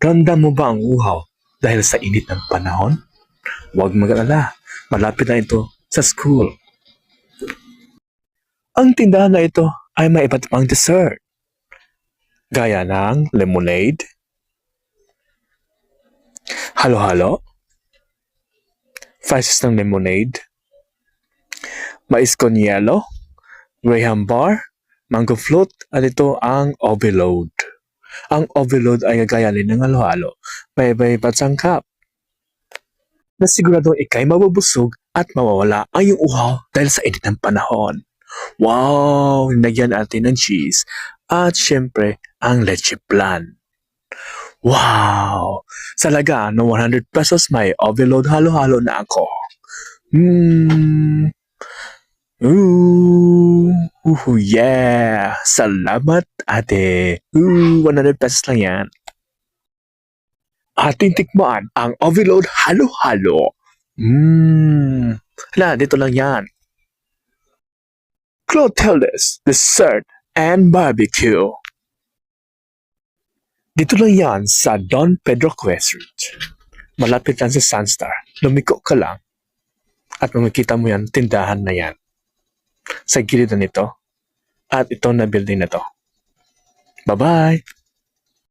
Ramdam mo ba ang uhaw dahil sa init ng panahon? Huwag mag-alala, malapit na ito sa school. Ang tindahan na ito ay may iba't ibang dessert, gaya ng lemonade, halo-halo, slices ng lemonade, mais con yelo, graham bar, mango float, at ito ang overload. Ang overload ay gagayanin ng halo-halo, may iba't sangkap, na siguradong ikay mabubusog at mawawala ang iyong uhaw dahil sa init ng panahon. Wow! Nagyan natin ng cheese at syempre ang leche plan. Wow! Sa laga ng 100 pesos may overload halo-halo na ako. Yeah! Salamat ate! 100 pesos lang yan. Ating tikmaan ang overload halo-halo. Hala, dito lang yan. Clotildes, dessert, and barbecue. Dito lang yan sa Don Pedro Quezon. Malapit lang sa Sunstar. Lumiko ka lang at makikita mo yan, tindahan na yan. Sa gilid na nito at ito na building na to. Bye-bye!